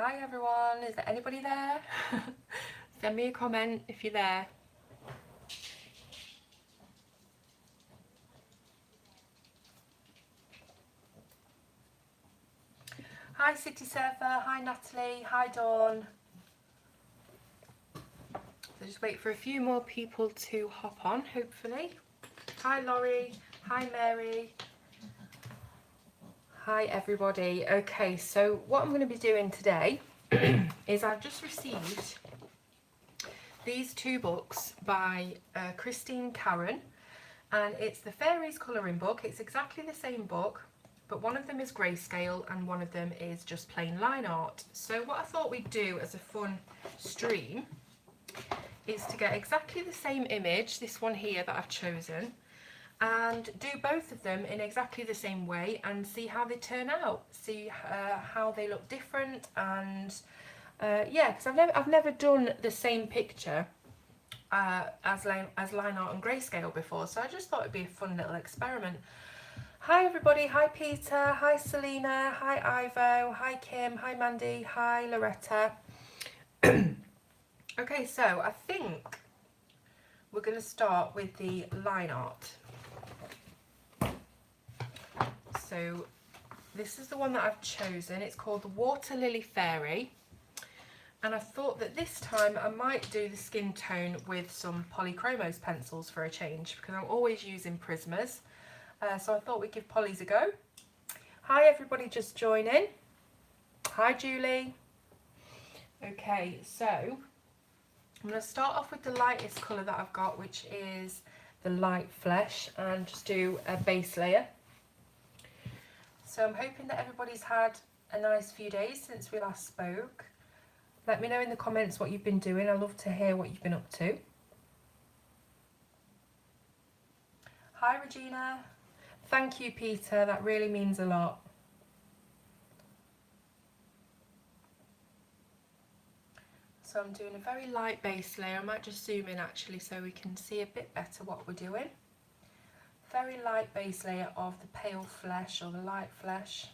Hi everyone, is there anybody there? Send me a comment if you're there. Hi City Surfer, hi Natalie, hi Dawn. So just wait for a few more people to hop on, hopefully. Hi Laurie, hi Mary. Hi everybody. Okay, so what I'm going to be doing today is I've just received these two books by Christine Karen, and it's the Fairies colouring book. It's exactly the same book, but one of them is grayscale and one of them is just plain line art. So what I thought we'd do as a fun stream is to get exactly the same image, this one here that I've chosen, and do both of them in exactly the same way and see how they turn out, see how they look different. And yeah, because I've never done the same picture as line art and grayscale before, so I just thought it'd be a fun little experiment. Hi everybody, hi Peter, hi Selena, hi Ivo, hi Kim, hi Mandy, hi Loretta. Okay, so I think we're going to start with the line art. So this is the one that I've chosen. It's called the Water Lily Fairy. And I thought that this time I might do the skin tone with some Polychromos pencils for a change, because I'm always using Prismas. So I thought we'd give Polly's a go. Hi everybody just joining. Hi Julie. Okay, so I'm going to start off with the lightest colour that I've got, which is the light flesh, and just do a base layer. So I'm hoping that everybody's had a nice few days since we last spoke. Let me know in the comments what you've been doing. I love to hear what you've been up to. Hi Regina. Thank you Peter, that really means a lot. So I'm doing a very light base layer. I might just zoom in actually so we can see a bit better what we're doing. Very light base layer of the pale flesh or the light flesh.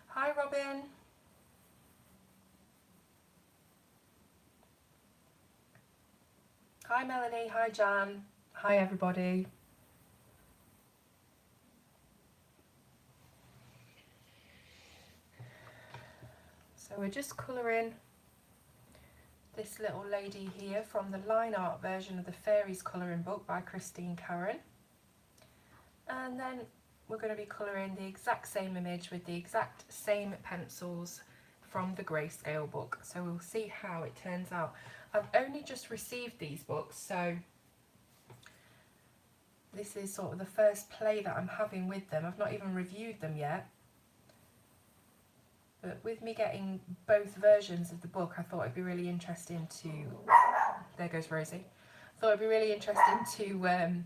Hi Robin. Hi Melanie, hi Jan. Hi everybody. So we're just colouring this little lady here from the line art version of the Fairies colouring book by Christine Karen. And then we're going to be colouring the exact same image with the exact same pencils from the grayscale book. So we'll see how it turns out. I've only just received these books, so this is sort of the first play that I'm having with them. I've not even reviewed them yet. But with me getting both versions of the book, I thought it'd be really interesting to... There goes Rosie. I thought it'd be really interesting to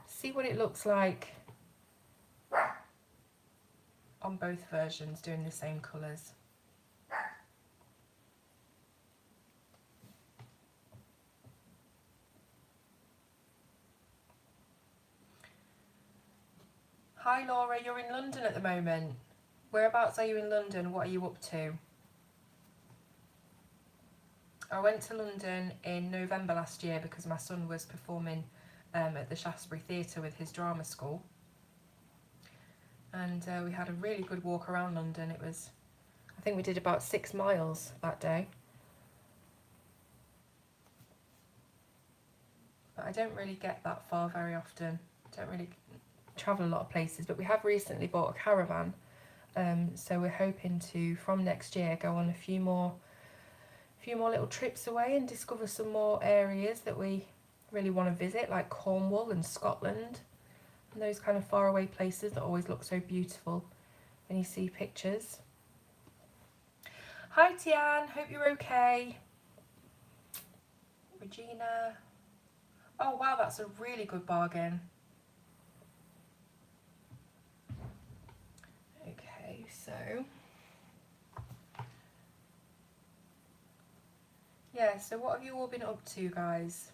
see what it looks like on both versions, doing the same colours. Hi Laura, you're in London at the moment. Whereabouts are you in London? What are you up to? I went to London in November last year because my son was performing at the Shaftesbury Theatre with his drama school. And we had a really good walk around London. It was, I think we did about 6 miles that day. But I don't really get that far very often. I don't really travel a lot of places, but we have recently bought a caravan, so we're hoping to, from next year, go on a few more little trips away and discover some more areas that we really want to visit, like Cornwall and Scotland, and those kind of faraway places that always look so beautiful when you see pictures. Hi Tian, hope you're okay. Regina. Oh wow, that's a really good bargain. Okay, so yeah, so what have you all been up to, guys?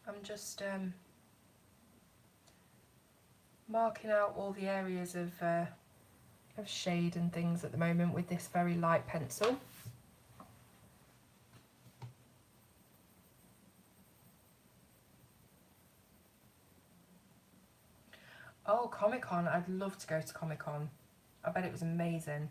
I'm just marking out all the areas of shade and things at the moment with this very light pencil. Oh, Comic-Con, I'd love to go to Comic-Con. I bet it was amazing.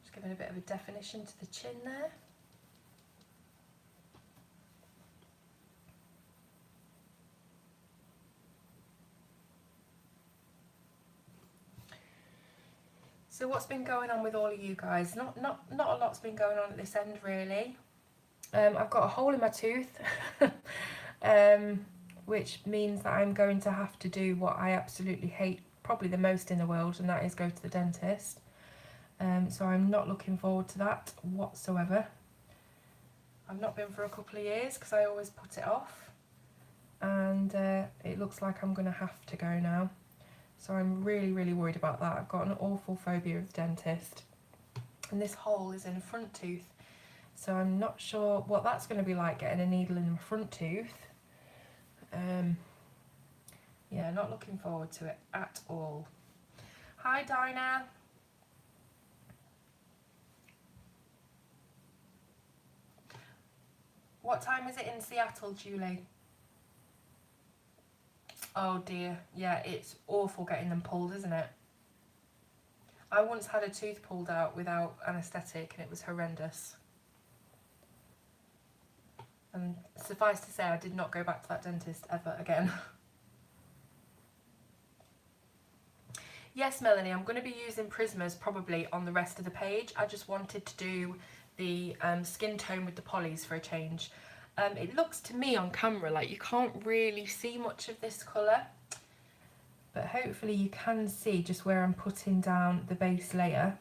Just giving a bit of a definition to the chin there. So what's been going on with all of you guys? Not a lot's been going on at this end really. I've got a hole in my tooth, which means that I'm going to have to do what I absolutely hate probably the most in the world, and that is go to the dentist. So I'm not looking forward to that whatsoever. I've not been for a couple of years because I always put it off, and it looks like I'm going to have to go now. So I'm really worried about that. I've got an awful phobia of the dentist, and this hole is in the front tooth, so I'm not sure what that's going to be like, getting a needle in my front tooth. Yeah, not looking forward to it at all. Hi Dinah. What time is it in Seattle, Julie? Oh dear, yeah, it's awful getting them pulled, isn't it? I once had a tooth pulled out without anaesthetic and it was horrendous. And suffice to say, I did not go back to that dentist ever again. Yes, Melanie, I'm going to be using Prismas probably on the rest of the page. I just wanted to do the skin tone with the polys for a change. It looks to me on camera like you can't really see much of this colour, but hopefully you can see just where I'm putting down the base layer.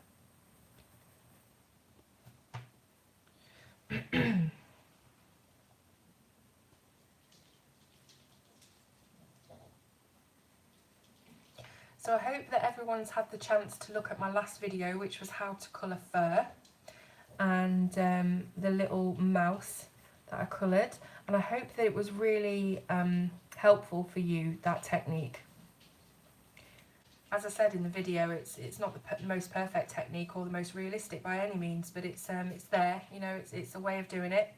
So I hope that everyone's had the chance to look at my last video, which was how to colour fur, and the little mouse that I coloured, and I hope that it was really helpful for you, that technique. As I said in the video, it's not the most perfect technique or the most realistic by any means, but it's there, you know, it's a way of doing it,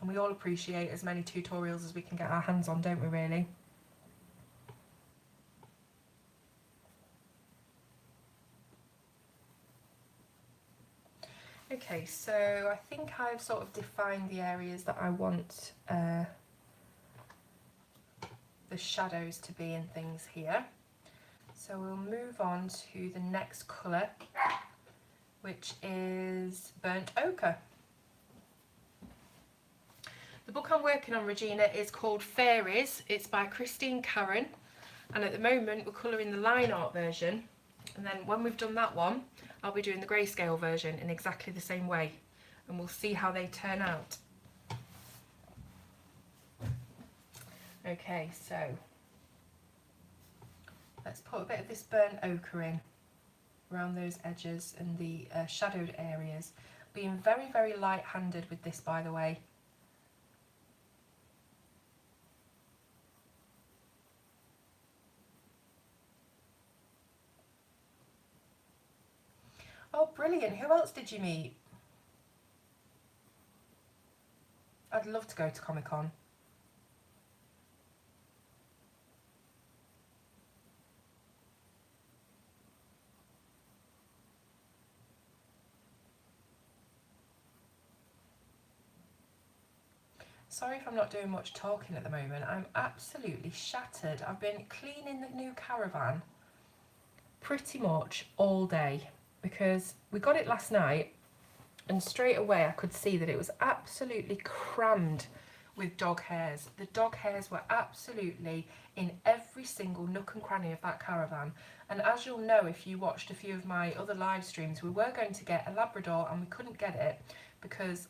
and we all appreciate as many tutorials as we can get our hands on, don't we really? Okay, so I think I've sort of defined the areas that I want the shadows to be and things here. So we'll move on to the next colour, which is Burnt Ochre. The book I'm working on, Regina, is called Fairies. It's by Christine Karen, and at the moment we're colouring the line art version, and then when we've done that one, I'll be doing the grayscale version in exactly the same way, and we'll see how they turn out. Okay, so let's put a bit of this burnt ochre in around those edges and the shadowed areas. Being very light-handed with this, by the way. Oh, brilliant. Who else did you meet? I'd love to go to Comic-Con. Sorry if I'm not doing much talking at the moment. I'm absolutely shattered. I've been cleaning the new caravan pretty much all day because we got it last night, and straight away I could see that it was absolutely crammed with dog hairs. The dog hairs were absolutely in every single nook and cranny of that caravan. And as you'll know if you watched a few of my other live streams, we were going to get a Labrador and we couldn't get it because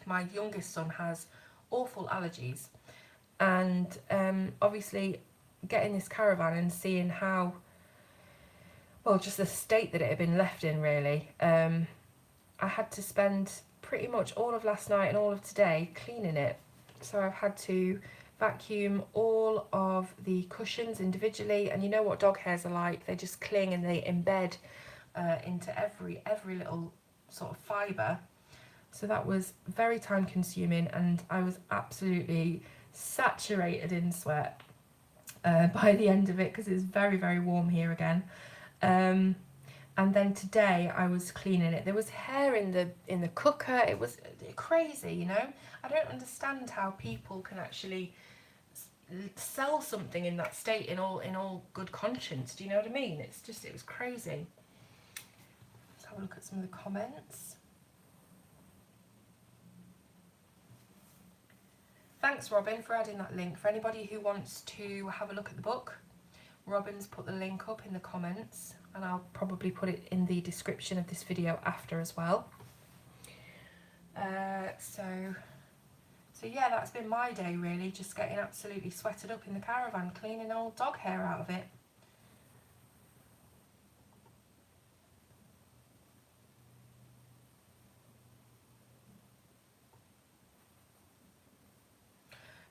my youngest son has awful allergies. And obviously getting this caravan and seeing how, well, just the state that it had been left in, really. I had to spend pretty much all of last night and all of today cleaning it. So I've had to vacuum all of the cushions individually, and you know what dog hairs are like, they just cling and they embed into every little sort of fibre. So that was very time consuming, and I was absolutely saturated in sweat by the end of it, because it's very warm here again. And then today I was cleaning it. There was hair in the cooker. It was crazy, you know. I don't understand how people can actually sell something in that state in all good conscience. Do you know what I mean? It's just, it was crazy. Let's have a look at some of the comments. Thanks, Robin, for adding that link. For anybody who wants to have a look at the book, Robin's put the link up in the comments, and I'll probably put it in the description of this video after as well. So yeah, that's been my day really, just getting absolutely sweated up in the caravan, cleaning old dog hair out of it.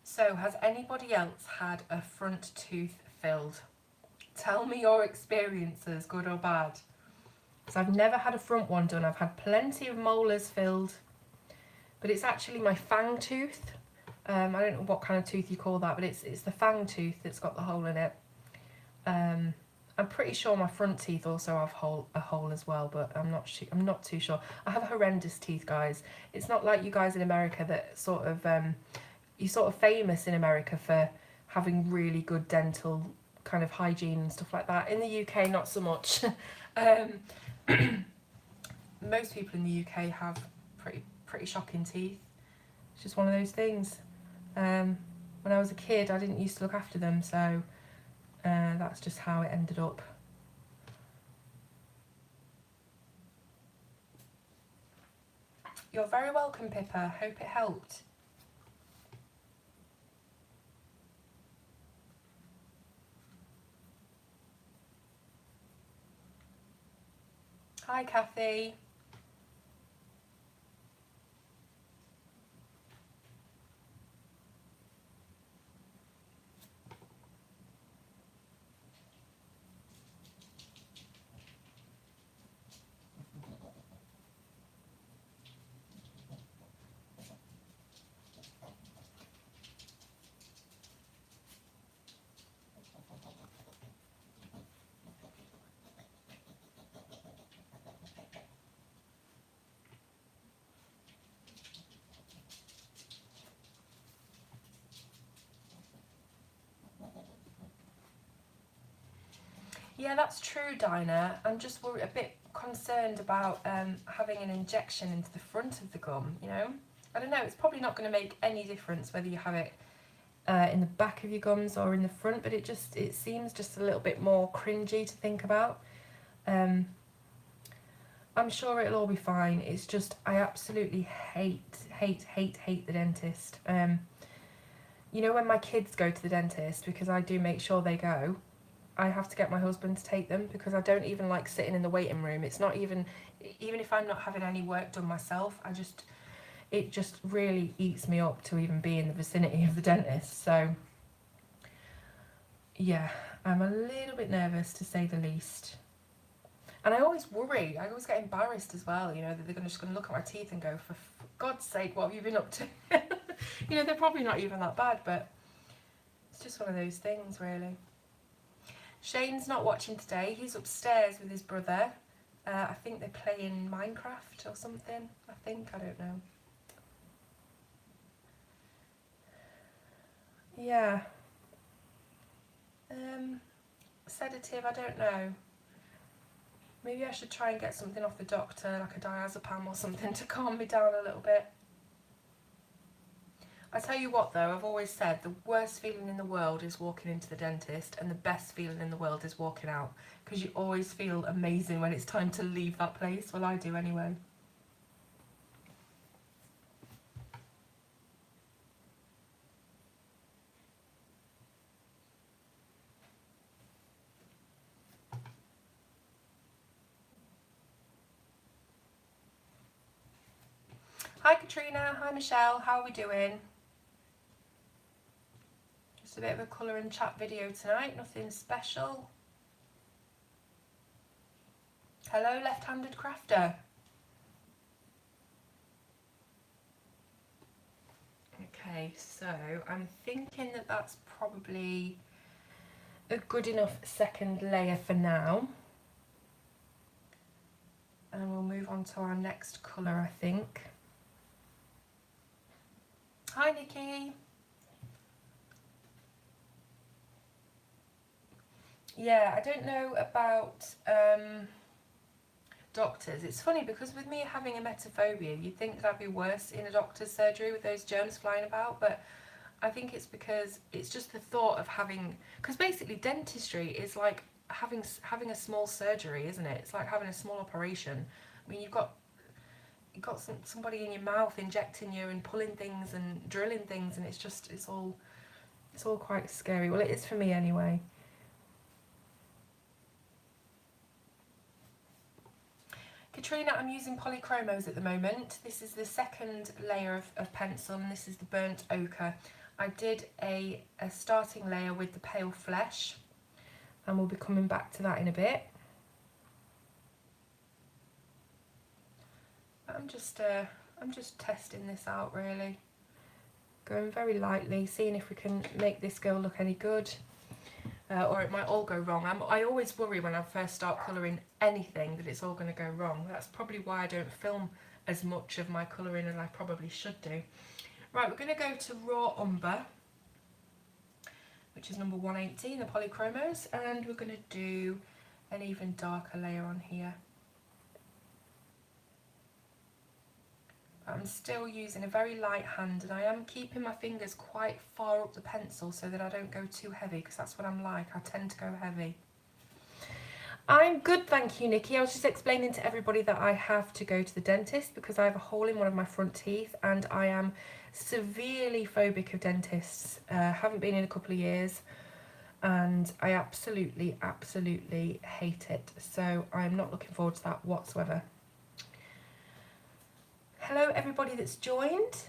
So, has anybody else had a front tooth filled? Tell me your experiences, good or bad. So I've never had a front one done. I've had plenty of molars filled, but it's actually my fang tooth. I don't know what kind of tooth you call that, but it's the fang tooth that's got the hole in it. I'm pretty sure my front teeth also have a hole as well, but I'm not too sure. I have horrendous teeth, guys. It's not like you guys in America that sort of you're sort of famous in America for having really good dental kind of hygiene and stuff like that. In the UK, not so much. Most people in the UK have pretty shocking teeth. It's just one of those things. When I was a kid, I didn't used to look after them, so that's just how it ended up. You're very welcome, Pippa. Hope it helped. Hi, Kathy. Yeah, that's true, Dinah. I'm just a bit concerned about having an injection into the front of the gum, you know? I don't know, it's probably not going to make any difference whether you have it in the back of your gums or in the front, but it seems just a little bit more cringy to think about. I'm sure it'll all be fine. It's just, I absolutely hate the dentist. You know, when my kids go to the dentist, because I do make sure they go, I have to get my husband to take them, because I don't even like sitting in the waiting room. It's not even if I'm not having any work done myself, it just really eats me up to even be in the vicinity of the dentist. So yeah, I'm a little bit nervous, to say the least. And I always worry, I always get embarrassed as well, you know, that they're just going to look at my teeth and go, for God's sake, what have you been up to? You know, they're probably not even that bad, but it's just one of those things, really. Shane's not watching today. He's upstairs with his brother. I think they play in Minecraft or something. I don't know. Yeah. Sedative, I don't know. Maybe I should try and get something off the doctor, like a diazepam or something, to calm me down a little bit. I tell you what though, I've always said the worst feeling in the world is walking into the dentist, and the best feeling in the world is walking out, because you always feel amazing when it's time to leave that place. Well, I do anyway. Hi Katrina, hi Michelle, how are we doing? Just a bit of a colour and chat video tonight, nothing special. Hello left-handed crafter. Okay, so I'm thinking that that's probably a good enough second layer for now. And we'll move on to our next colour, I think. Hi Nikki. Yeah, I don't know about doctors. It's funny because with me having emetophobia, you'd think that'd be worse in a doctor's surgery with those germs flying about, but I think it's because it's just the thought of having, because basically dentistry is like having a small surgery, isn't it? It's like having a small operation. I mean, you've got somebody in your mouth injecting you and pulling things and drilling things, and it's all quite scary. Well, it is for me anyway. Katrina, I'm using polychromos at the moment. This is the second layer of pencil, and this is the burnt ochre. I did a starting layer with the pale flesh, and we'll be coming back to that in a bit. I'm just testing this out really. Going very lightly, seeing if we can make this girl look any good. Or it might all go wrong. I always worry when I first start colouring anything that it's all going to go wrong. That's probably why I don't film as much of my colouring as I probably should do. Right, we're going to go to raw umber, which is number 118, the polychromos, and we're going to do an even darker layer on here. I'm still using a very light hand, and I am keeping my fingers quite far up the pencil so that I don't go too heavy, because that's what I'm like. I tend to go heavy. I'm good, thank you, Nikki. I was just explaining to everybody that I have to go to the dentist because I have a hole in one of my front teeth, and I am severely phobic of dentists. Haven't been in a couple of years, and I absolutely hate it. So I'm not looking forward to that whatsoever. Hello everybody that's joined.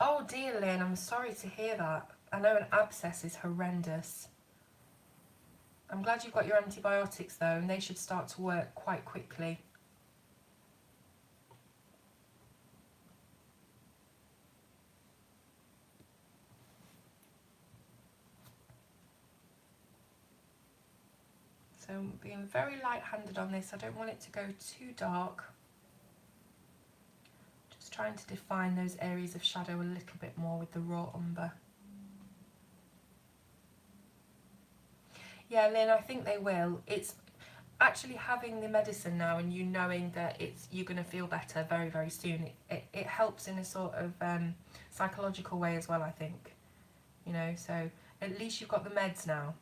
Oh dear Lynn, I'm sorry to hear that. I know an abscess is horrendous. I'm glad you've got your antibiotics though, and they should start to work quite quickly. So I'm being very light-handed on this. I don't want it to go too dark. Just trying to define those areas of shadow a little bit more with the raw umber. Yeah, Lynn, I think they will. It's actually having the medicine now and you knowing that you're going to feel better very soon. It helps in a sort of psychological way as well, I think. You know, so at least you've got the meds now.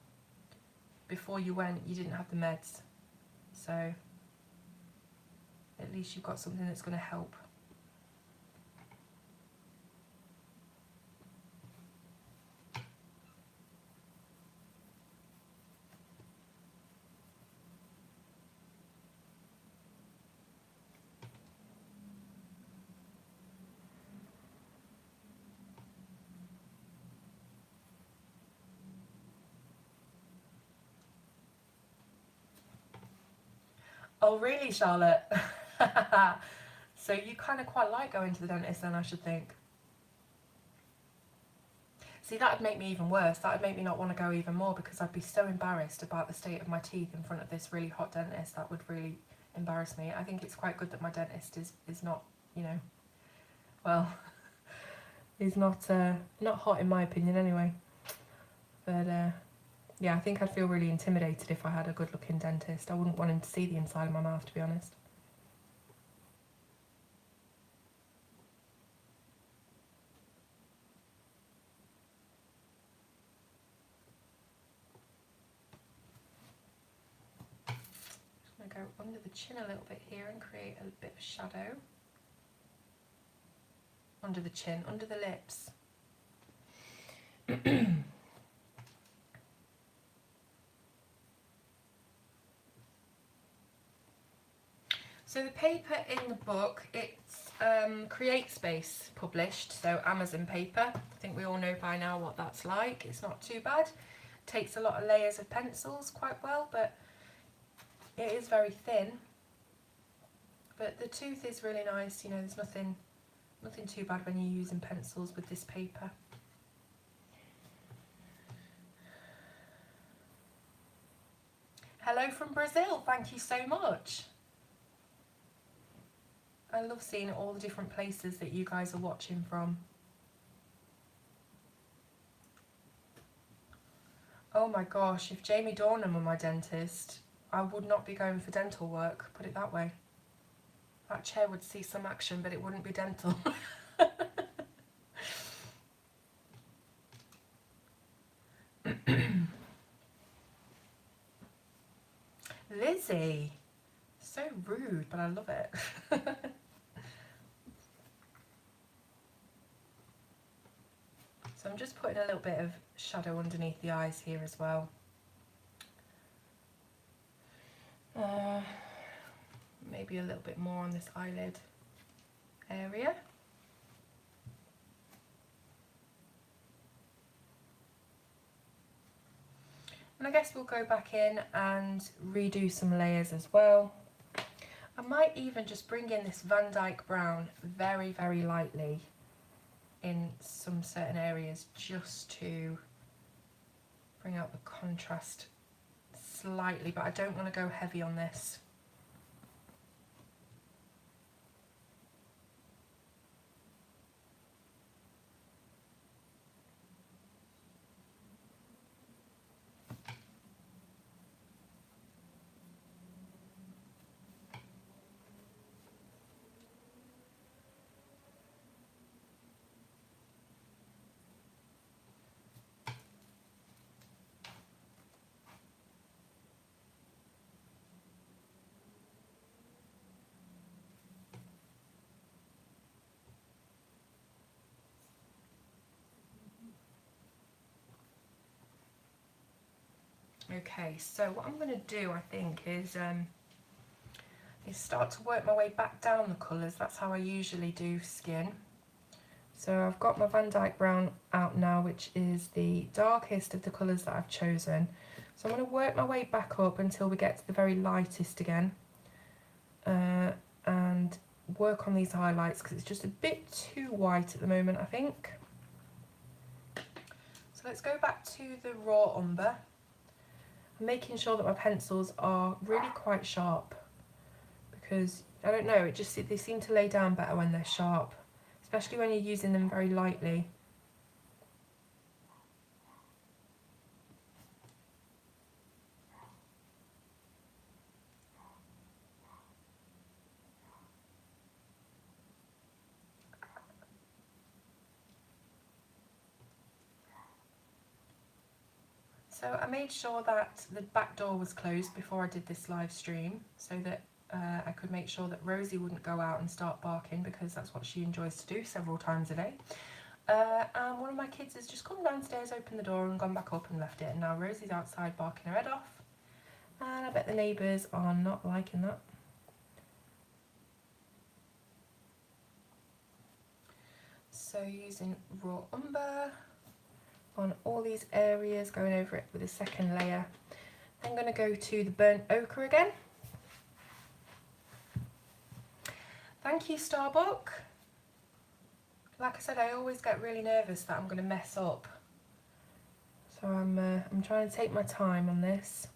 Before you went, you didn't have the meds. So at least you've got something that's going to help. Oh really, Charlotte? So you kind of quite like going to the dentist then, I should think. See, that would make me even worse. That would make me not want to go even more because I'd be so embarrassed about the state of my teeth in front of this really hot dentist. That would really embarrass me. I think it's quite good that my dentist is not, you know, well, he's not hot in my opinion anyway. But yeah, I think I'd feel really intimidated if I had a good looking dentist. I wouldn't want him to see the inside of my mouth, to be honest. I'm going to go under the chin a little bit here and create a bit of shadow. Under the chin, under the lips. So the paper in the book, it's Create Space published, so Amazon paper. I think we all know by now what that's like. It's not too bad. Takes a lot of layers of pencils quite well, but it is very thin. But the tooth is really nice, you know, there's nothing too bad when you're using pencils with this paper. Hello from Brazil, thank you so much. I love seeing all the different places that you guys are watching from. Oh my gosh, if Jamie Dornan were my dentist, I would not be going for dental work, put it that way. That chair would see some action, but it wouldn't be dental. Lizzie, so rude, but I love it. So I'm just putting a little bit of shadow underneath the eyes here as well. Maybe a little bit more on this eyelid area. And I guess we'll go back in and redo some layers as well. I might even just bring in this Van Dyke brown very, very lightly in some certain areas just to bring out the contrast slightly, but I don't want to go heavy on this. Okay, so what I'm going to do, I think, is start to work my way back down the colours. That's how I usually do skin. So I've got my Van Dyke brown out now, which is the darkest of the colours that I've chosen. So I'm going to work my way back up until we get to the very lightest again, and work on these highlights because it's just a bit too white at the moment, I think. So let's go back to the raw umber. I'm making sure that my pencils are really quite sharp because, I don't know, they seem to lay down better when they're sharp, especially when you're using them very lightly. So I made sure that the back door was closed before I did this live stream so that I could make sure that Rosie wouldn't go out and start barking, because that's what she enjoys to do several times a day. And one of my kids has just come downstairs, opened the door and gone back up and left it, and now Rosie's outside barking her head off, and I bet the neighbours are not liking that. So using raw umber on all these areas, going over it with a second layer. I'm going to go to the burnt ochre again. Thank you, Starbuck. Like I said, I always get really nervous that I'm going to mess up, so I'm trying to take my time on this.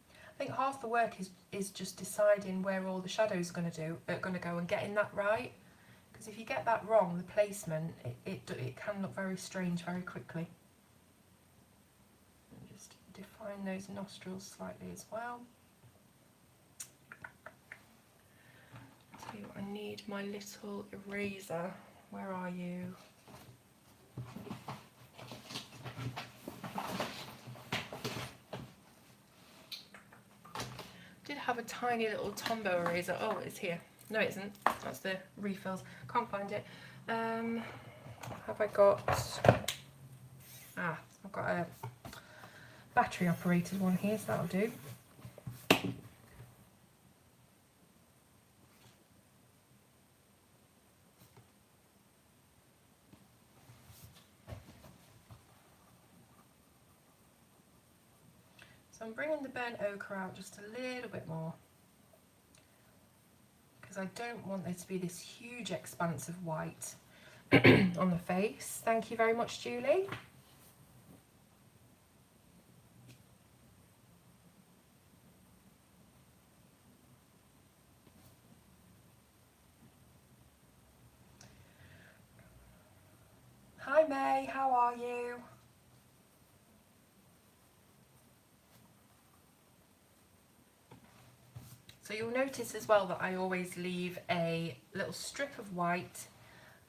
I think half the work is just deciding where all the shadows are going to go and getting that right. Because if you get that wrong, the placement, it can look very strange very quickly. And just define those nostrils slightly as well. Tell you what, I need my little eraser. Where are you? Did have a tiny little Tombow eraser. Oh, it's here. No, it isn't. That's the refills. Can't find it. Have I got... I've got a battery operated one here, so that'll do. So I'm bringing the burnt ochre out just a little bit more, because I don't want there to be this huge expanse of white on the face. Thank you very much, Julie. Hi May, how are you? So you'll notice as well that I always leave a little strip of white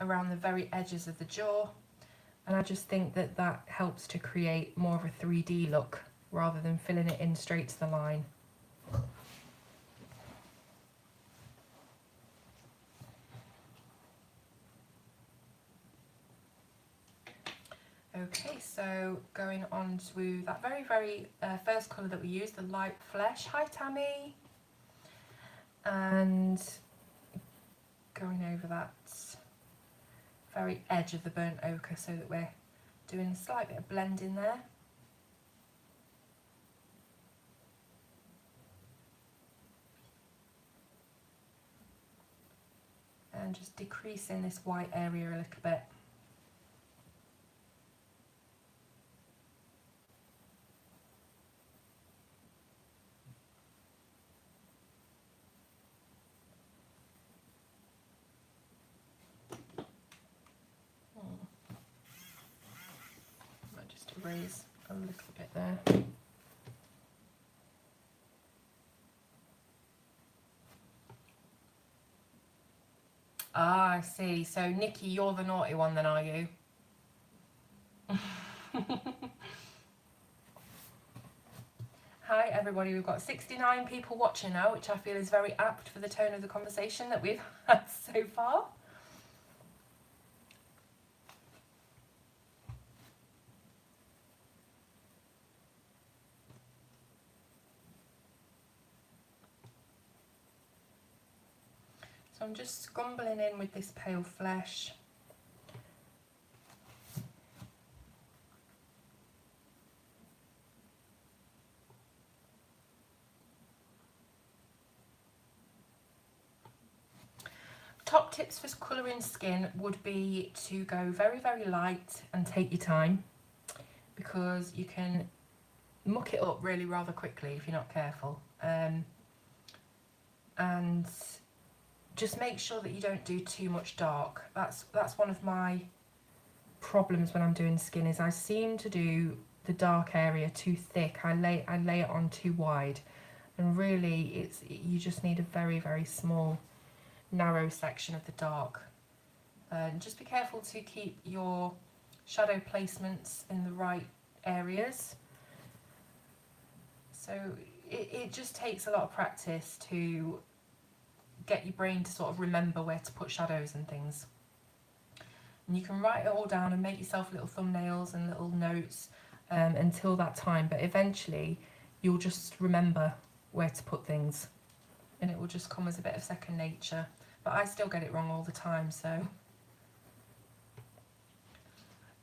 around the very edges of the jaw, and I just think that that helps to create more of a 3D look rather than filling it in straight to the line. Okay, so going on to that very first colour that we used, the light flesh. Hi Tammy. And going over that very edge of the burnt ochre so that we're doing a slight bit of blending there. And just decreasing this white area a little bit. Might just erase a little bit there. Ah, I see. So Nikki, you're the naughty one then, are you? Hi everybody, we've got 69 people watching now, which I feel is very apt for the tone of the conversation that we've had so far. So I'm just scumbling in with this pale flesh. Top tips for colouring skin would be to go very light and take your time, because you can muck it up really rather quickly if you're not careful. And just make sure that you don't do too much dark. That's one of my problems when I'm doing skin, is I seem to do the dark area too thick. I lay it on too wide, and really you just need a very small narrow section of the dark. Just be careful to keep your shadow placements in the right areas. So it just takes a lot of practice to get your brain to sort of remember where to put shadows and things. And you can write it all down and make yourself little thumbnails and little notes until that time, but eventually you'll just remember where to put things, and it will just come as a bit of second nature. But I still get it wrong all the time, so.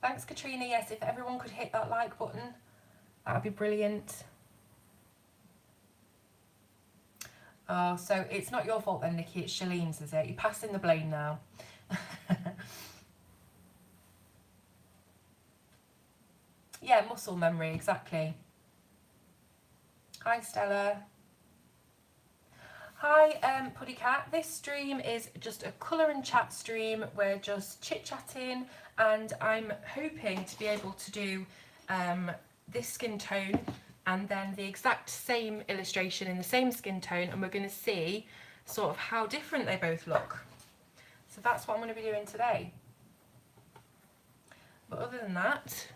Thanks Katrina. Yes, if everyone could hit that like button, that would be brilliant. Oh, so it's not your fault then, Nikki, it's Shalene's, is it? You're passing the blame now. Yeah, muscle memory, exactly. Hi Stella. Hi Puddycat. This stream is just a colour and chat stream. We're just chit-chatting, and I'm hoping to be able to do this skin tone and then the exact same illustration in the same skin tone, and we're going to see sort of how different they both look. So that's what I'm going to be doing today. But other than that,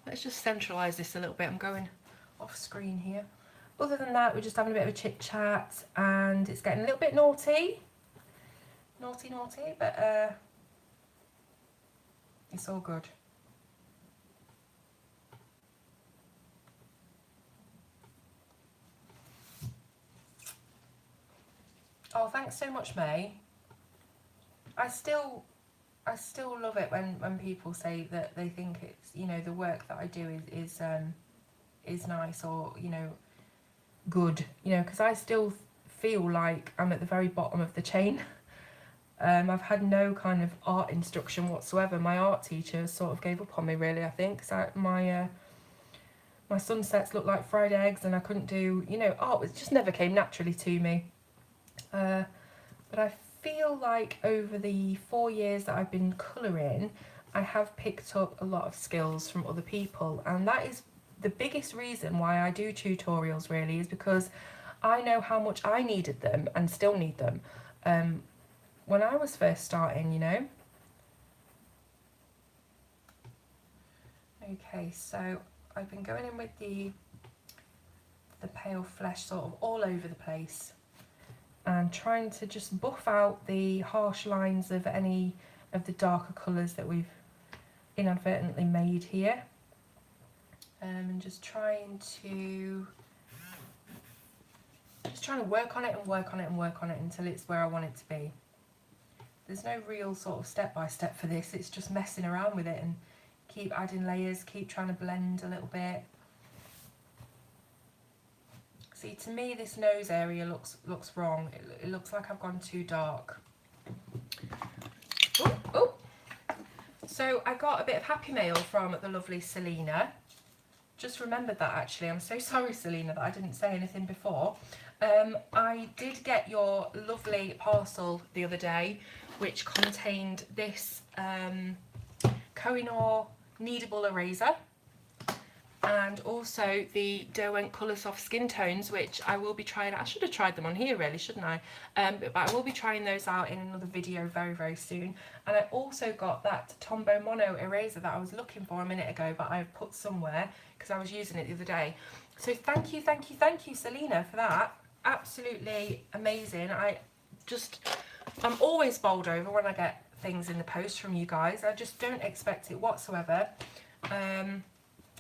let's just centralise this a little bit. I'm going off screen here. Other than that, we're just having a bit of a chit chat, and it's getting a little bit naughty, but it's all good. Oh, thanks so much, May. I still love it when people say that they think it's, you know, the work that I do is is nice or, you know, good, you know, because I still feel like I'm at the very bottom of the chain. I've had no kind of art instruction whatsoever. My art teacher sort of gave up on me, really, I think. So my sunsets looked like fried eggs, and I couldn't do, you know, art. It just never came naturally to me. But I feel like over the 4 years that I've been colouring, I have picked up a lot of skills from other people, and that is the biggest reason why I do tutorials, really, is because I know how much I needed them and still need them when I was first starting, you know. Okay, so I've been going in with the pale flesh sort of all over the place and trying to just buff out the harsh lines of any of the darker colours that we've inadvertently made here, and just trying to work on it and work on it and work on it until it's where I want it to be. There's no real sort of step-by-step for this, it's just messing around with it and keep adding layers, keep trying to blend a little bit. See, to me this nose area looks wrong. It looks like I've gone too dark. Ooh, ooh. So I got a bit of happy mail from the lovely Selena. Just remembered that, actually. I'm so sorry, Selena, that I didn't say anything before. I did get your lovely parcel the other day, which contained this Kohinoor kneadable eraser, and also the Derwent Colour Soft Skin Tones, which I will be trying. I should have tried them on here, really, shouldn't I? But I will be trying those out in another video very, very soon. And I also got that Tombow Mono eraser that I was looking for a minute ago, but I've put somewhere because I was using it the other day. So thank you, thank you, thank you, Selena, for that. Absolutely amazing. I'm always bowled over when I get things in the post from you guys. I just don't expect it whatsoever.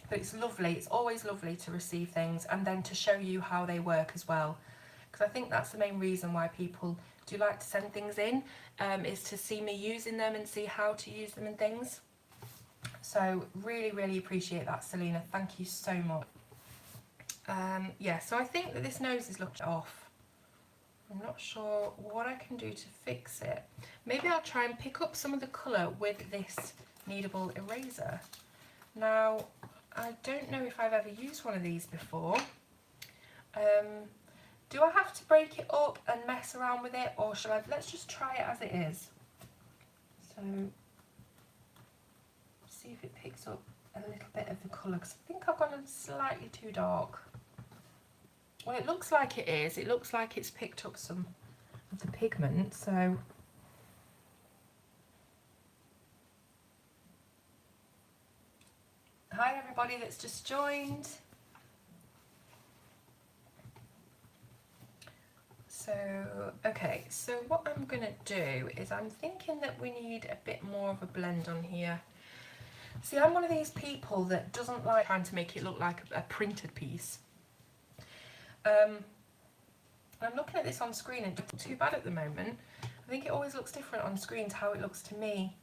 But it's lovely. It's always lovely to receive things and then to show you how they work as well. Because I think that's the main reason why people do like to send things in, is to see me using them and see how to use them and things. So really, really appreciate that, Selena. Thank you so much. Yeah, so I think that this nose is looking off. I'm not sure what I can do to fix it. Maybe I'll try and pick up some of the colour with this kneadable eraser. Now, I don't know if I've ever used one of these before. Do I have to break it up and mess around with it, or shall I? Let's just try it as it is. So, see if it picks up a little bit of the colour, because I think I've gone slightly too dark. Well, it looks like it is. It looks like it's picked up some of the pigment, so... Hi everybody that's just joined. So, okay, so what I'm going to do is I'm thinking that we need a bit more of a blend on here. See, I'm one of these people that doesn't like trying to make it look like a printed piece. I'm looking at this on screen and it doesn't look too bad at the moment. I think it always looks different on screen to how it looks to me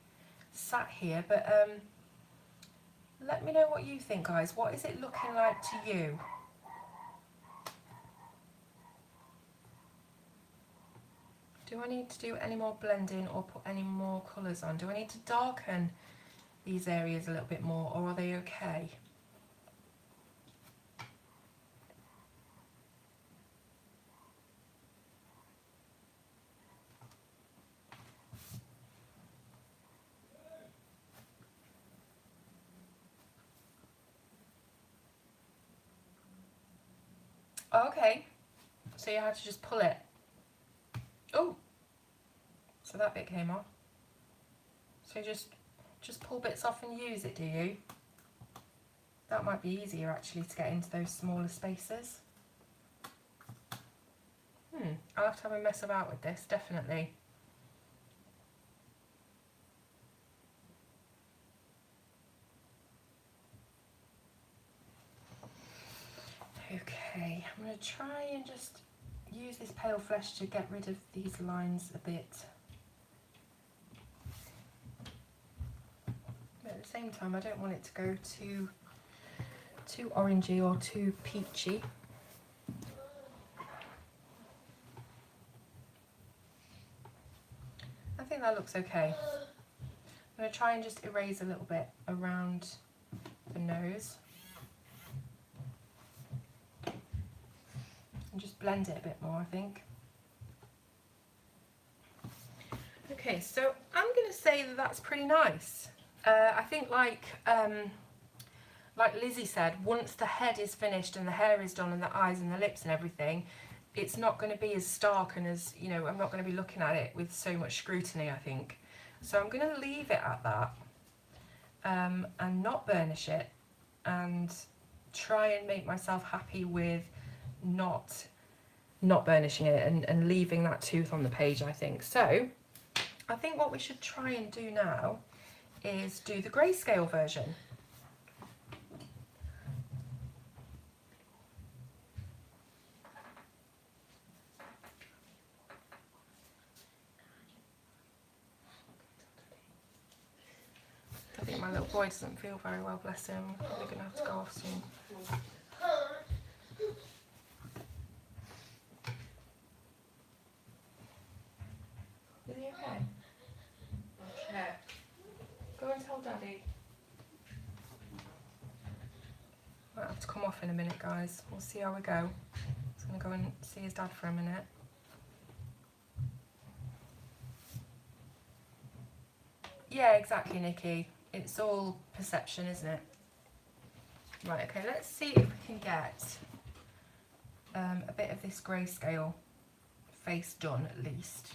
sat here, but let me know what you think, guys. What is it looking like to you? Do I need to do any more blending or put any more colours on? Do I need to darken these areas a little bit more, or are they okay? Okay, so you had to just pull it. Oh, so that bit came off. So you just pull bits off and use it, do you? That might be easier actually to get into those smaller spaces. I'll have to have a mess about with this, definitely. Okay, I'm going to try and just use this pale flesh to get rid of these lines a bit. But at the same time, I don't want it to go too too orangey or too peachy. I think that looks okay. I'm going to try and just erase a little bit around the nose. And just blend it a bit more, I think. Okay, so I'm going to say that that's pretty nice. I think like Lizzie said, once the head is finished and the hair is done and the eyes and the lips and everything, it's not going to be as stark and as, you know, I'm not going to be looking at it with so much scrutiny, I think. So I'm going to leave it at that and not burnish it and try and make myself happy with not burnishing it and leaving that tooth on the page, I think. So I think what we should try and do now is do the grayscale version. I think my little boy doesn't feel very well, bless him. I'm probably going to have to go off soon. Is he okay? Okay. Go and tell Daddy. Might have to come off in a minute, guys. We'll see how we go. He's going to go and see his dad for a minute. Yeah, exactly, Nikki. It's all perception, isn't it? Right, okay, let's see if we can get a bit of this grayscale face done at least.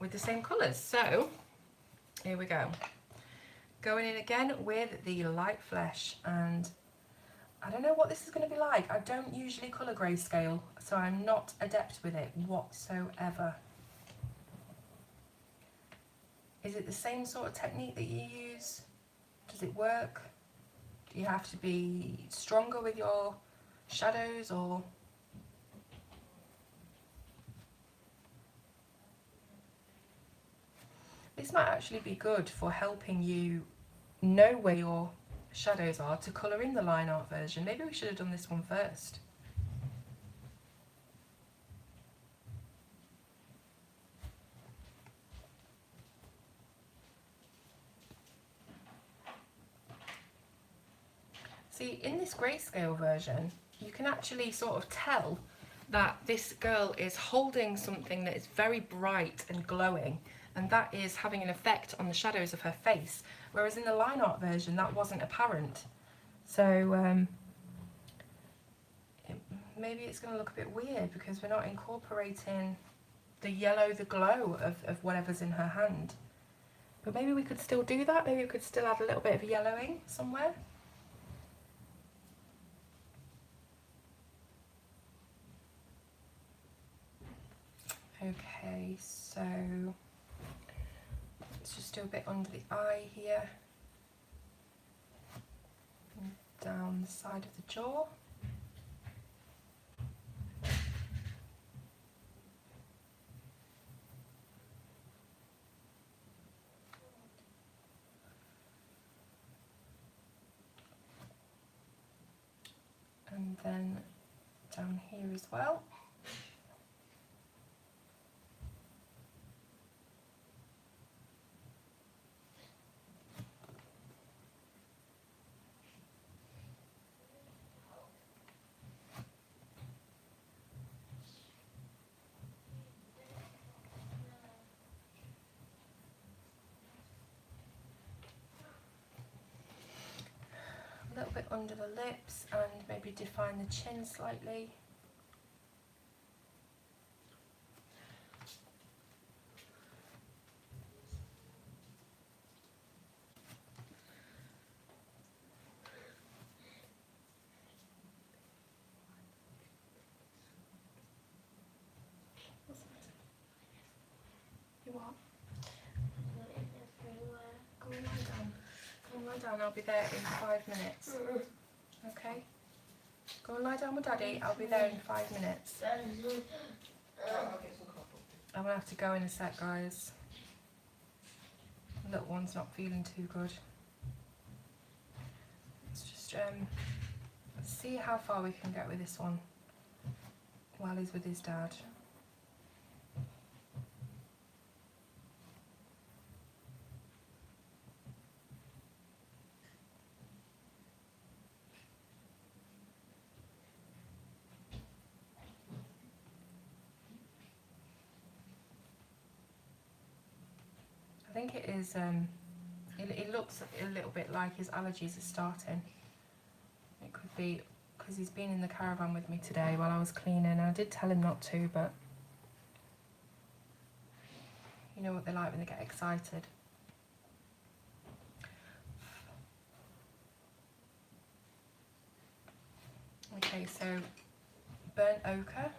With the same colours. So, here we go. Going in again with the light flesh, and I don't know what this is going to be like. I don't usually colour grayscale, so I'm not adept with it whatsoever. Is it the same sort of technique that you use? Does it work? Do you have to be stronger with your shadows, or? This might actually be good for helping you know where your shadows are to colour in the line art version. Maybe we should have done this one first. See, in this grayscale version, you can actually sort of tell that this girl is holding something that is very bright and glowing, and that is having an effect on the shadows of her face, whereas in the line art version that wasn't apparent. So maybe it's going to look a bit weird because we're not incorporating the yellow, the glow of whatever's in her hand. But maybe we could still do that. Maybe we could still add a little bit of yellowing somewhere. Okay, so let's just do a bit under the eye here, and down the side of the jaw. And then down here as well. A little bit under the lips and maybe define the chin slightly. You what? Go and lie down. Go and lie down, I'll be there in 5 minutes. Okay? Go and lie down with Daddy, I'll be there in 5 minutes. I'm gonna have to go in a sec, guys. The little one's not feeling too good. just see how far we can get with this one while he's with his dad. I think it is, it looks a little bit like his allergies are starting. It could be because he's been in the caravan with me today while I was cleaning. I did tell him not to, but you know what they're like when they get excited. Okay, so burnt ochre.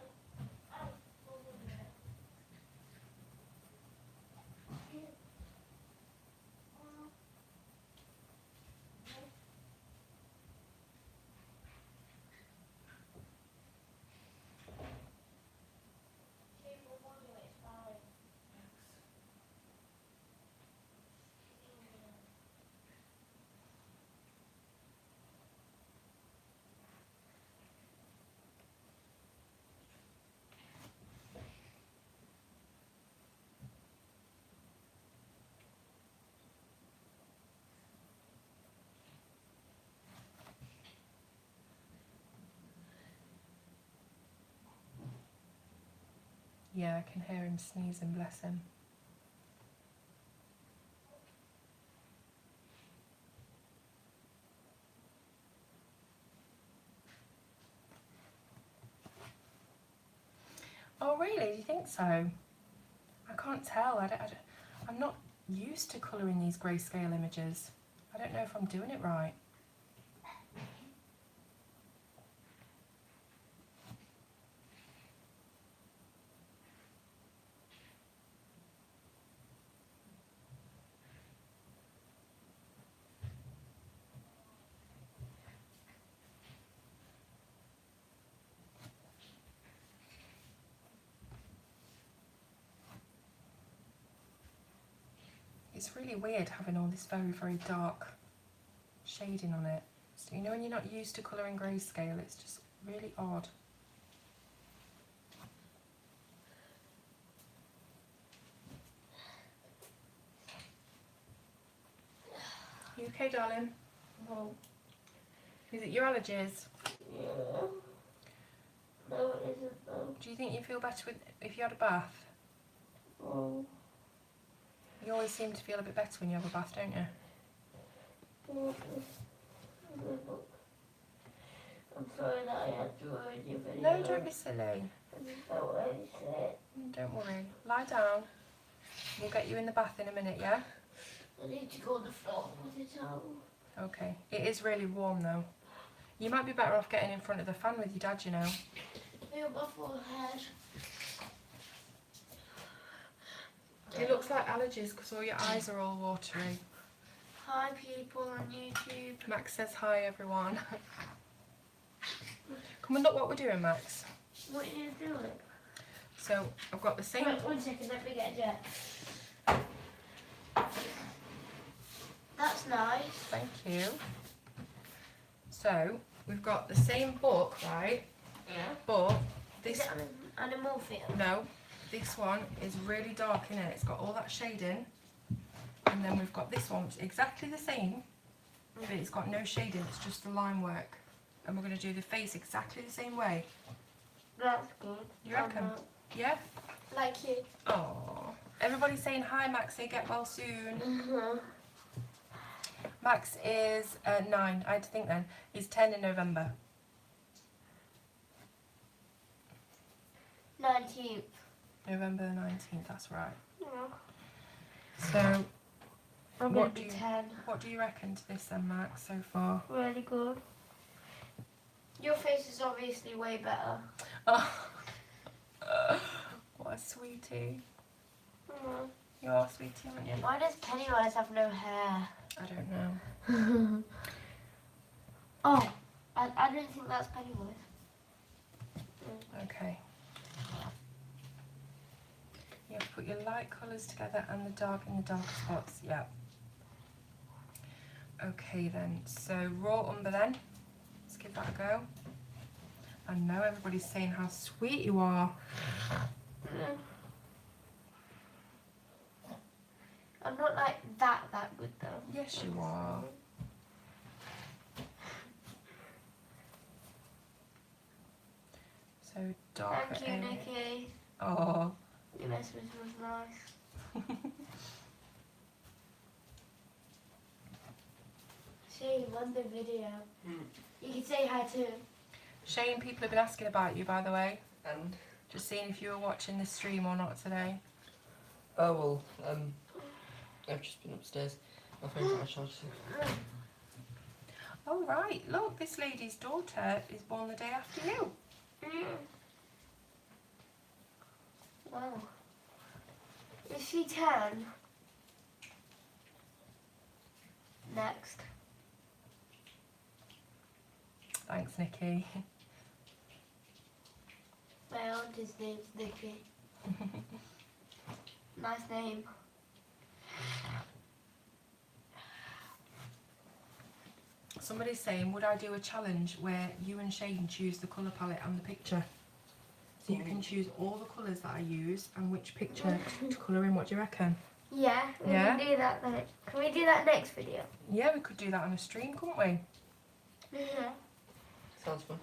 Yeah, I can hear him sneezing, bless him. Oh really, do you think so? I can't tell, I'm not used to colouring these grayscale images. I don't know if I'm doing it right. It's really weird having all this very, very dark shading on it. So, you know, when you're not used to colouring grayscale, it's just really odd. You okay, darling? No. Is it your allergies? Yeah. No, it isn't though. Do you think you feel better if you had a bath? Oh. You always seem to feel a bit better when you have a bath, don't you? I'm sorry that I had to ruin your video. No, don't be silly. I just felt really sick. Don't worry. Lie down. We'll get you in the bath in a minute, yeah? I need to go on the floor with a towel. Okay. It is really warm though. You might be better off getting in front of the fan with your dad, you know. Feel my forehead. It looks like allergies because all your eyes are all watery. Hi people on YouTube. Max says hi everyone. Come and look what we're doing, Max. What are you doing? So I've got the same. Wait, 1 second, let me get a jet. That's nice. Thank you. So we've got the same book, right? Yeah. But Is this it animal field? no, this one is really dark in it. It's got all that shading, and then we've got this one, which is exactly the same, but it's got no shading. It's just the line work, and we're going to do the face exactly the same way. That's good. You reckon? Yeah. Like you. Oh, everybody's saying hi, Maxie. Get well soon. Max is 9. I had to think then. He's 10 in November. 19th. November 19th. That's right. Yeah. So, I'm what gonna do be you 10. what do you reckon to this then, Max? So far. Really good. Your face is obviously way better. Oh, what a sweetie. You're a sweetie, aren't you? Why does Pennywise have no hair? I don't know. Oh, I don't think that's Pennywise. Okay. You have to put your light colours together and the dark in the dark spots. Yeah. Okay then, so raw umber then. Let's give that a go. I know everybody's saying how sweet you are. I'm not like that good though. Yes, you are. So darker. Thank you, Nikki. Oh. Your message was nice. Shane, on the video. You can say hi too. Shane, people have been asking about you, by the way. And Just seeing if you were watching the stream or not today. oh well, I've just been upstairs. My phone's out of charge. Oh right, look, this lady's daughter is born the day after you. Wow. Is she 10? Next. Thanks, Nikki. My auntie's name's Nikki. Nice name. Somebody's saying, would I do a challenge where you and Shane choose the colour palette and the picture? So you can choose all the colours that I use and which picture to colour in. What do you reckon? Yeah, we Yeah? can do that next. Can we do that next video? Yeah, we could do that on a stream, couldn't we? Yeah. Sounds fun.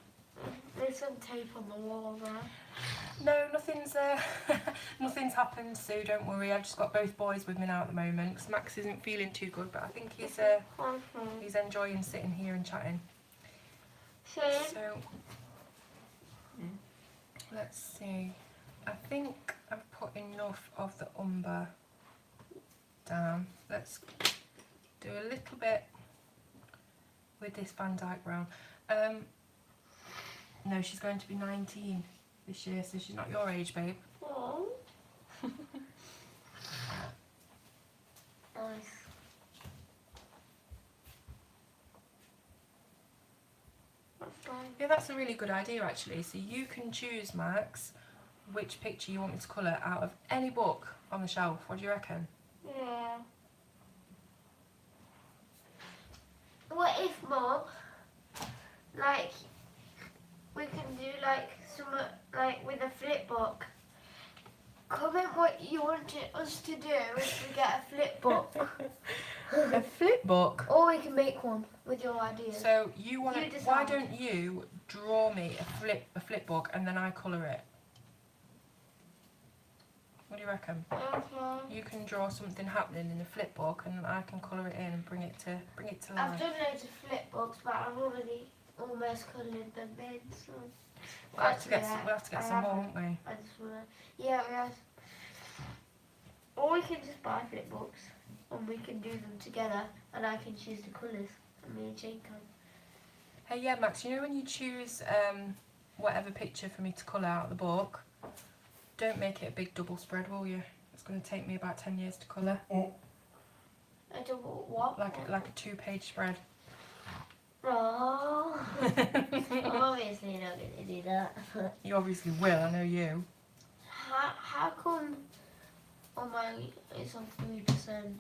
There's some tape on the wall there. No, nothing's happened, Sue, don't worry. I've just got both boys with me now at the moment because Max isn't feeling too good, but I think he's enjoying sitting here and chatting. Shane? So, let's see. I think I've put enough of the umber down. Let's do a little bit with this Van Dyke brown. No, she's going to be 19 this year, so she's not your age, babe. Oh. Nice. That's fine. Yeah, that's a really good idea, actually. So you can choose, Max, which picture you want me to colour out of any book on the shelf. What do you reckon? Yeah. What if, Mom, like, we can do like some, like with a flip book. Comment what you wanted us to do if we get a flip book. A flip book? Or we can make one with your ideas. So you want You to, decide. why don't you draw me a flip book and then I colour it? What do you reckon? Okay. You can draw something happening in a flip book and I can colour it in and bring it to life. I've done loads of flip books, but I've already almost coloured them in, so... We'll have to get some more, won't we? I just wanna... Yeah, we have... Or we can just buy flip books, and we can do them together, and I can choose the colours, and me and Jane can. Hey, yeah, Max, you know when you choose whatever picture for me to colour out of the book, don't make it a big double spread, will you? It's going to take me about 10 years to colour. A double what? Like a 2-page spread. Oh. I'm obviously not going to do that. You obviously will, I know you. How come on my... it's on 3%?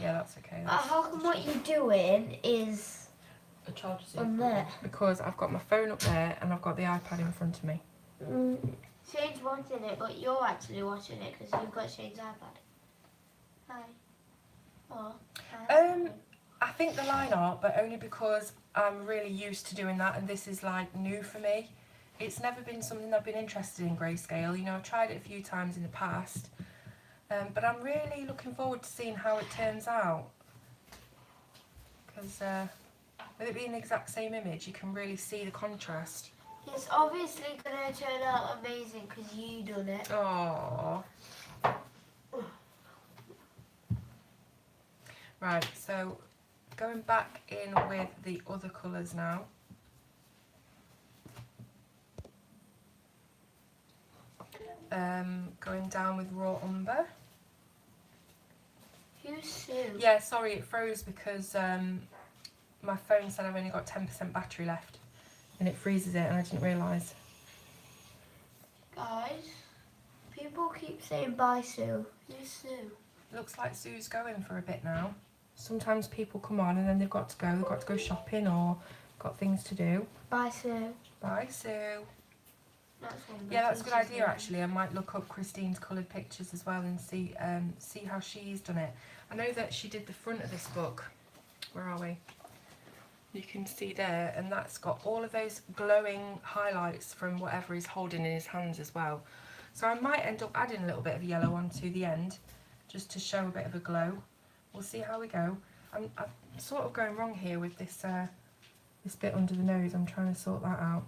Yeah, that's okay. How come what you're doing is A charger on there? Because I've got my phone up there and I've got the iPad in front of me. Shane's watching it, but you're actually watching it because you've got Shane's iPad. Hi. Oh, hi. I think the line art, but only because I'm really used to doing that and this is like new for me. It's never been something I've been interested in, grayscale. You know, I've tried it a few times in the past, but I'm really looking forward to seeing how it turns out. Because with it being the exact same image, you can really see the contrast. It's obviously going to turn out amazing because you done it. Aww. Right, so going back in with the other colours now. Going down with raw umber. Who's Sue? Yeah, sorry, it froze because my phone said I've only got 10% battery left and it freezes it and I didn't realise. Guys, people keep saying bye, Sue. Who's Sue? Looks like Sue's going for a bit now. sometimes people come on and then they've got to go shopping or got things to do. Bye, Sue. Bye, Sue. That's one of my Yeah, that's a good teachers' idea names. actually. I might look up Christine's coloured pictures as well and see how she's done it. I know that she did the front of this book. Where are we? You can see there, and that's got all of those glowing highlights from whatever he's holding in his hands as well. So I might end up adding a little bit of yellow onto the end, just to show a bit of a glow. We'll see how we go. I'm sort of going wrong here with this this bit under the nose. I'm trying to sort that out.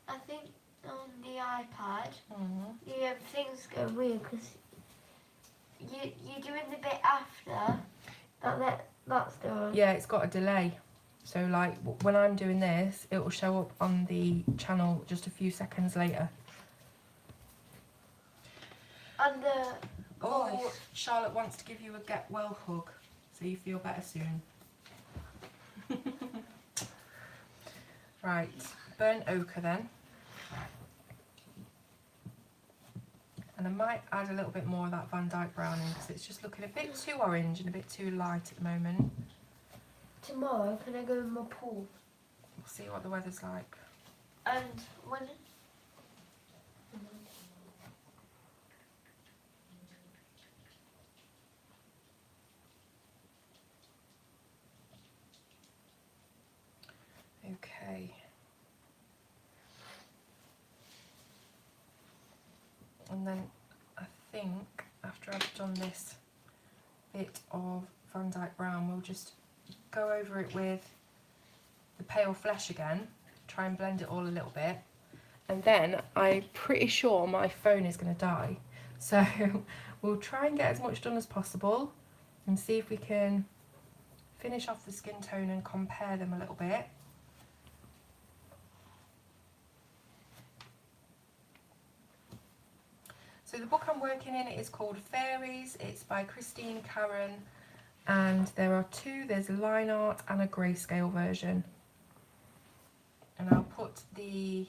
I think on the iPad, Mm-hmm. things go weird because you're doing the bit after that's done. Yeah, it's got a delay. So like when I'm doing this, it will show up on the channel just a few seconds later. And the Oh, voice. Charlotte wants to give you a get well hug, so you feel better soon. Right, burnt ochre then. And I might add a little bit more of that Van Dyke brown in because it's just looking a bit too orange and a bit too light at the moment. Tomorrow, can I go in my pool? We'll see what the weather's like. And when? Okay. And then I think after I've done this bit of Van Dyke brown, we'll just go over it with the pale flesh again, try and blend it all a little bit. And then I'm pretty sure my phone is going to die. So we'll try and get as much done as possible and see if we can finish off the skin tone and compare them a little bit. So the book I'm working in is called Fairies. It's by Christine Karen, and there are two. There's a line art and a grayscale version. And I'll put the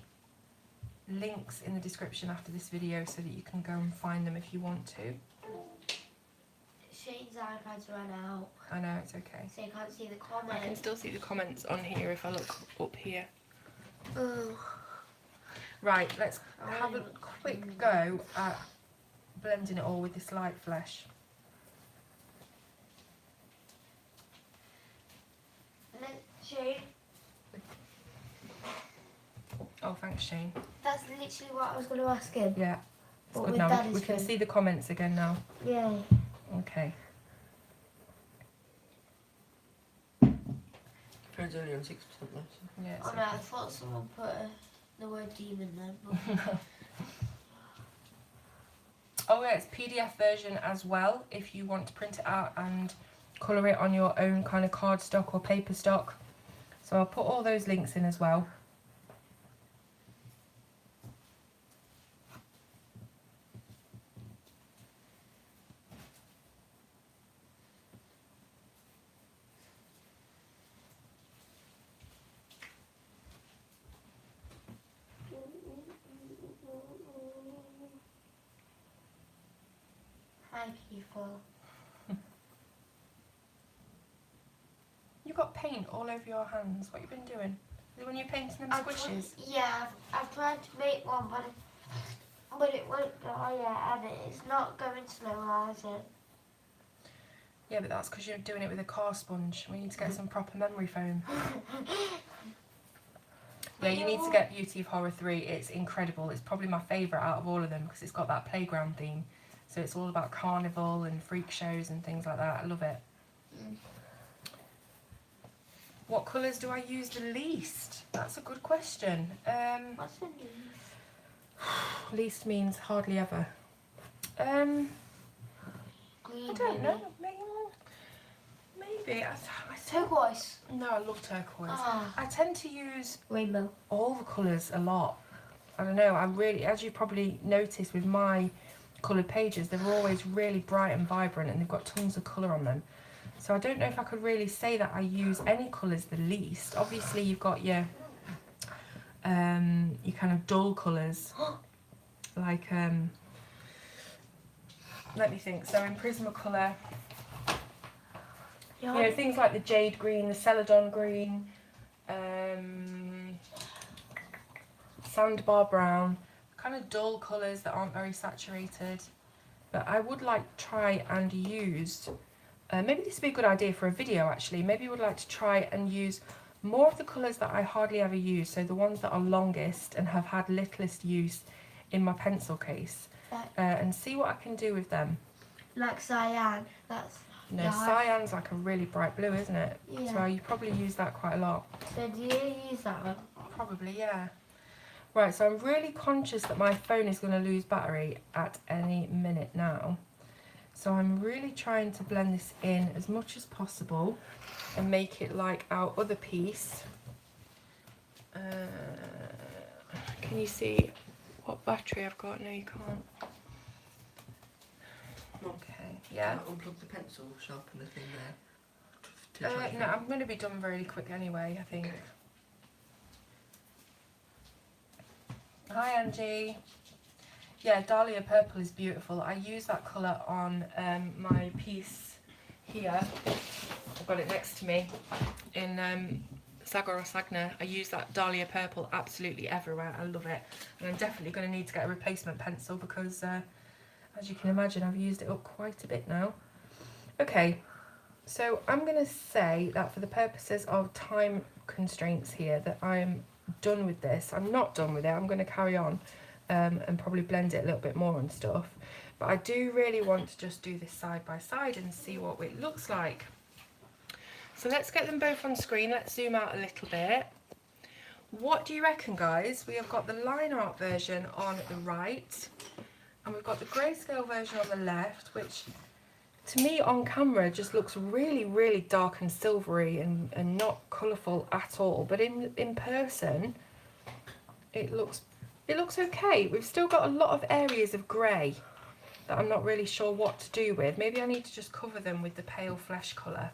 links in the description after this video so that you can go and find them if you want to. Shane's iPad's run out, I know, it's okay. so you can't see the I can comments. still see the comments on here if I look up here. Oh. Right, let's have a quick go at blending it all with this light flesh. Shane, Oh, thanks, Shane. that's literally what I was going to ask him. Yeah, it's What good with now. Daddy's We can phone? see the comments again now. Yeah. Okay. Phone's only on 6% left. Yeah, it's Oh no, I okay. thought someone put the word demon there. Oh yeah, it's PDF version as well if you want to print it out and colour it on your own kind of cardstock or paper stock. So I'll put all those links in as well. Hi people. You've got paint all over your hands. What have you been doing? Is it when you're painting them squishes? I've tried to make one, but it won't dry yet, and it's not going slow, is it? Yeah, but that's because you're doing it with a car sponge. We need to get some proper memory foam. Yeah, you need to get Beauty of Horror 3. It's incredible. It's probably my favourite out of all of them because it's got that playground theme. So it's all about carnival and freak shows and things like that. I love it. Mm. What colours do I use the least? That's a good question. What's the news? Least means hardly ever. I Green, don't maybe. know. Maybe. Turquoise. No, I love turquoise. Ah, I tend to use rainbow. all the colours a lot. I don't know, I really, as you probably noticed with my coloured pages, they're always really bright and vibrant and they've got tons of colour on them. So I don't know if I could really say that I use any colours the least. Obviously you've got your kind of dull colours, like let me think. So in Prismacolor, you know, things like the jade green, the celadon green, sandbar brown, kind of dull colours that aren't very saturated. But I would like to try and use, maybe this would be a good idea for a video actually, maybe I would like to try and use more of the colours that I hardly ever use, so the ones that are longest and have had littlest use in my pencil case, and see what I can do with them. Like cyan, that's... No, nice. cyan's like a really bright blue, isn't it? Yeah. So you probably use that quite a lot. So do you use that one? Probably, yeah. Right, so I'm really conscious that my phone is going to lose battery at any minute now. So I'm really trying to blend this in as much as possible and make it like our other piece. Can you see what battery I've got? No, you can't. Okay, yeah. Can I unplug the pencil, sharpen the thing there? No, I'm going to be done really quick anyway, I think. Okay. Hi Angie. Yeah, Dahlia purple is beautiful. I use that colour on my piece here. I've got it next to me in Sagar or Sagna. I use that Dahlia purple absolutely everywhere. I love it. And I'm definitely going to need to get a replacement pencil because as you can imagine, I've used it up quite a bit now. Okay, so I'm going to say that for the purposes of time constraints here that I'm done with this. I'm not done with it. I'm going to carry on and probably blend it a little bit more and stuff. But I do really want to just do this side by side and see what it looks like. So let's get them both on screen. Let's zoom out a little bit. What do you reckon, guys? We have got the line art version on the right. And we've got the grayscale version on the left, which to me on camera just looks really, really dark and silvery and not colourful at all. But in person, it looks okay. We've still got a lot of areas of grey that I'm not really sure what to do with. Maybe I need to just cover them with the pale flesh colour.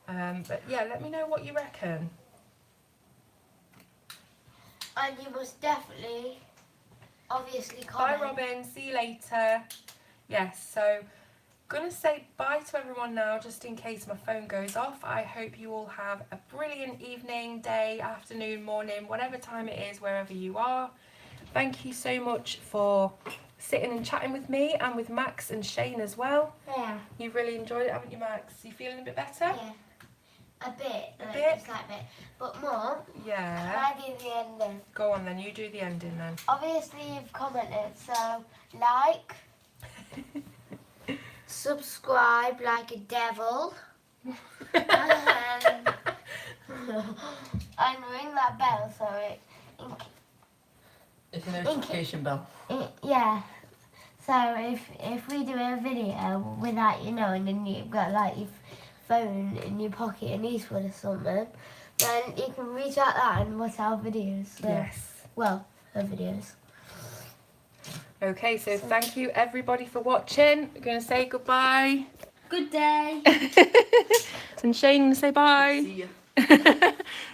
But yeah, let me know what you reckon. And you must definitely... obviously comment. Bye Robin, see you later. Yes, so gonna say bye to everyone now just in case my phone goes off. I hope you all have a brilliant evening, day, afternoon, morning, whatever time it is, wherever you are. Thank you so much for sitting and chatting with me and with Max and Shane as well. Yeah. You've really enjoyed it, haven't you, Max? You feeling a bit better? Yeah. A bit. A bit? Just like a bit. But Mum, Yeah. can I do the ending? Go on then, you do the ending then. Obviously you've commented, so like, subscribe like a devil, and ring that bell so It's a notification bell. yeah. So if we do a video without you knowing and you've got like your phone in your pocket in Eastwood or something, then you can reach out that and watch our videos. So, Yes. well, our videos. Okay, so thank you everybody for watching. We're going to say goodbye. Good day. And Shane going to say bye. See ya.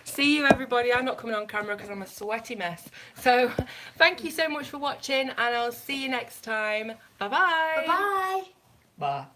See you everybody. I'm not coming on camera because I'm a sweaty mess. So thank you so much for watching and I'll see you next time. Bye bye. Bye-bye. Bye.